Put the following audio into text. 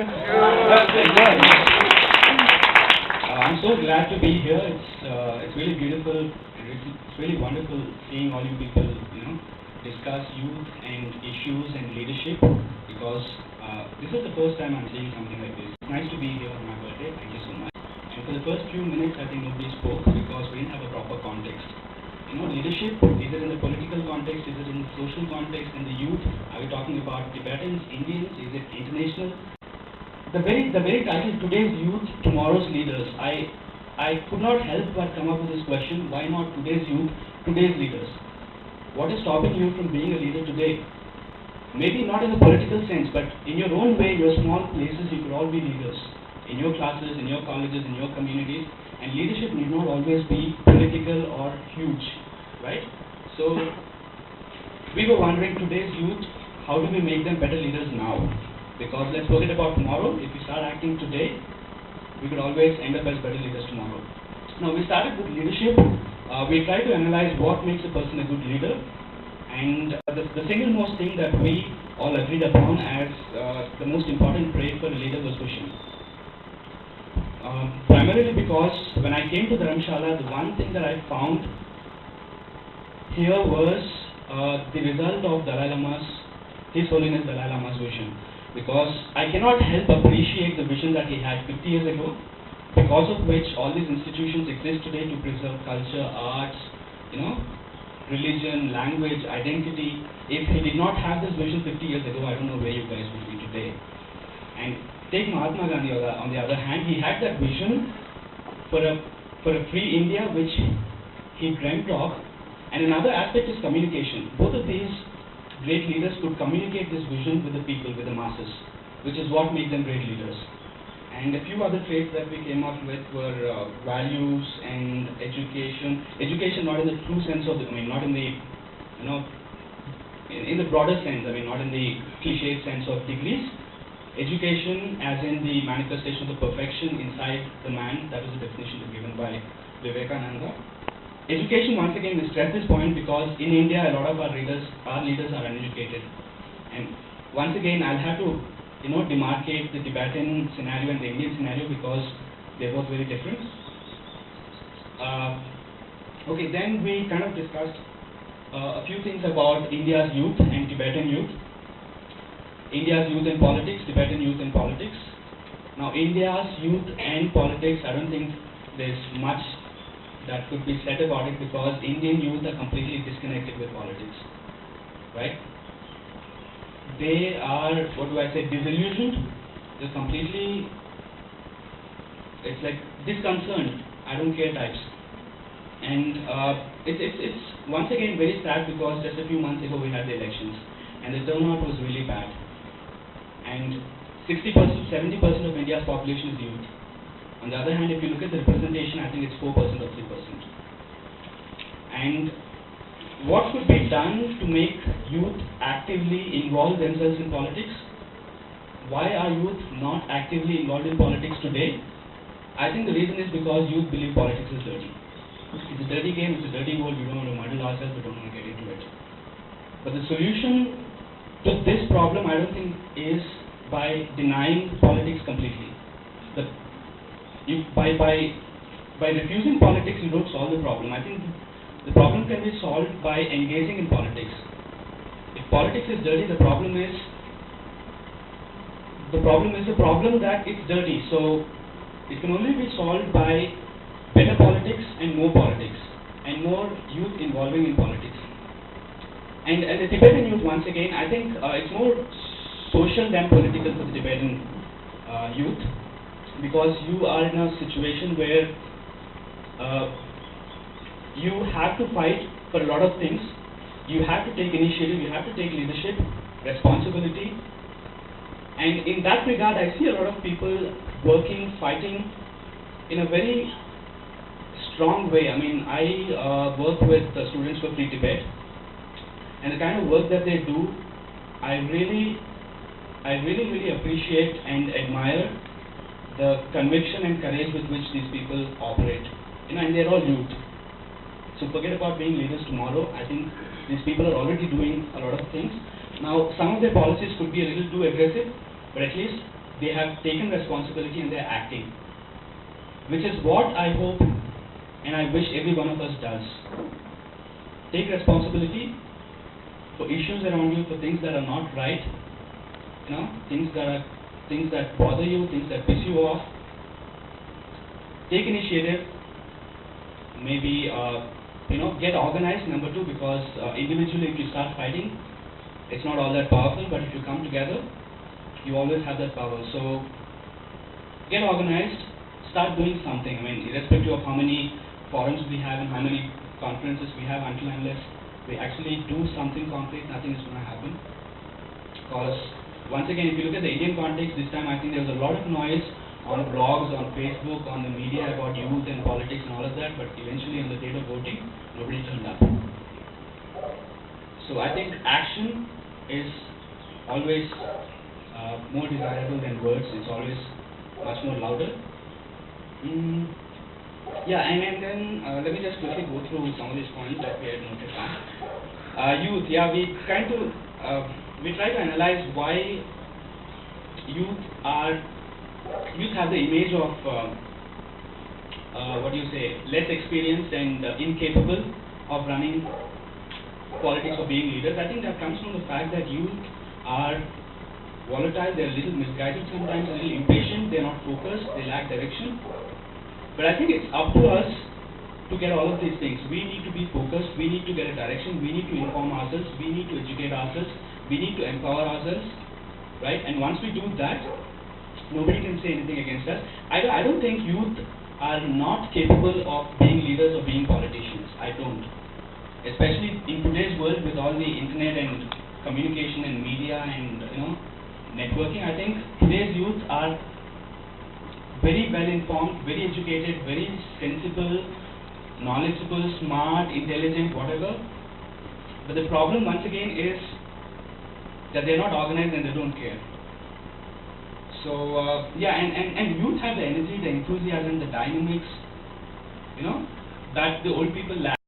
I'm so glad to be here. It's really beautiful. It's really wonderful seeing all you people, discuss youth and issues and leadership. Because this is the first time I'm seeing something like this. It's nice to be here on my birthday. Thank you so much. And for the first few minutes, I think nobody spoke because we didn't have a proper context. Leadership, is it in the political context, is it in the social context, in the youth? Are we talking about Tibetans, Indians, is it international? The very title, Today's Youth, Tomorrow's Leaders, I could not help but come up with this question, why not today's youth, today's leaders? What is stopping you from being a leader today? Maybe not in a political sense, but in your own way, your small places, you could all be leaders. In your classes, in your colleges, in your communities, and leadership need not always be political or huge, right? So, we were wondering, today's youth, how do we make them better leaders now? Because let's forget about tomorrow. If we start acting today, we could always end up as better leaders tomorrow. Now, we started with leadership. We tried to analyze what makes a person a good leader. And the single most thing that we all agreed upon as the most important trait for a leader was vision. Primarily because when I came to Dharamshala, the one thing that I found here was the result of His Holiness Dalai Lama's vision. Because I cannot help appreciate the vision that he had 50 years ago, because of which all these institutions exist today to preserve culture, arts, religion, language, identity. If he did not have this vision 50 years ago, I don't know where you guys would be today. And take Mahatma Gandhi on the other hand, he had that vision for a free India which he dreamt of, and another aspect is communication. Both of these great leaders could communicate this vision with the people, with the masses, which is what made them great leaders. And a few other traits that we came up with were values and education. Education not in the true sense of not in the, in the broader sense, not in the cliched sense of degrees. Education as in the manifestation of the perfection inside the man, that is the definition given by Vivekananda. Education, once again, we stress this point because in India, a lot of our leaders are uneducated. And once again, I'll have to, demarcate the Tibetan scenario and the Indian scenario because they're both very different. Okay, then we kind of discussed a few things about India's youth and Tibetan youth. India's youth and politics, Tibetan youth and politics. Now, India's youth and politics, I don't think there's much that could be said about it because Indian youth are completely disconnected with politics, right? They are, disillusioned. They're completely, it's like disconcerted, I don't care types. And it's once again very sad because just a few months ago we had the elections and the turnout was really bad. And 60%, 70% of India's population is youth. On the other hand, if you look at the representation, I think it's 4% or 3%. And what could be done to make youth actively involve themselves in politics? Why are youth not actively involved in politics today? I think the reason is because youth believe politics is dirty. It's a dirty game, it's a dirty world, we don't want to muddle ourselves, we don't want to get into it. But the solution to this problem, I don't think, is by denying politics completely. By refusing politics, you don't solve the problem. I think the problem can be solved by engaging in politics. If politics is dirty, the problem is a problem that it's dirty. So it can only be solved by better politics and more politics and more youth involving in politics. And the Tibetan youth, once again, I think it's more social than political for the Tibetan youth. Because you are in a situation where you have to fight for a lot of things. You have to take initiative, you have to take leadership, responsibility. And in that regard, I see a lot of people working, fighting in a very strong way. I work with students for Free Tibet. And the kind of work that they do, I really appreciate and admire the conviction and courage with which these people operate. And they're all youth. So forget about being leaders tomorrow. I think these people are already doing a lot of things. Now, some of their policies could be a little too aggressive, but at least they have taken responsibility and they're acting, which is what I hope and I wish every one of us does. Take responsibility for issues around you, for things that are not right, things that bother you, things that piss you off. Take initiative. Maybe get organized. Number two, because individually, if you start fighting, it's not all that powerful. But if you come together, you always have that power. So get organized. Start doing something. I mean, irrespective of how many forums we have and how many conferences we have, until unless we actually do something concrete, nothing is going to happen. Because once again, if you look at the Indian context, this time I think there was a lot of noise on blogs, on Facebook, on the media about youth and politics and all of that, but eventually on the date of voting, nobody turned up. So I think action is always more desirable than words. It's always much more louder. Yeah, and then let me just quickly go through some of these points that we had noted down. Youth, yeah, we try to analyze why youth have the image of less experienced and incapable of running politics or being leaders. I think that comes from the fact that youth are volatile, they're a little misguided sometimes, a little impatient, they're not focused, they lack direction. But I think it's up to us to get all of these things. We need to be focused, we need to get a direction, we need to inform ourselves, we need to educate ourselves, we need to empower ourselves, right? And once we do that, nobody can say anything against us. I don't think youth are not capable of being leaders or being politicians. I don't. Especially in today's world with all the internet and communication and media and networking, I think today's youth are very well informed, very educated, very sensible, knowledgeable, smart, intelligent, whatever. But the problem once again is that they're not organized and they don't care. So and youth have the energy, the enthusiasm, the dynamics, that the old people lack.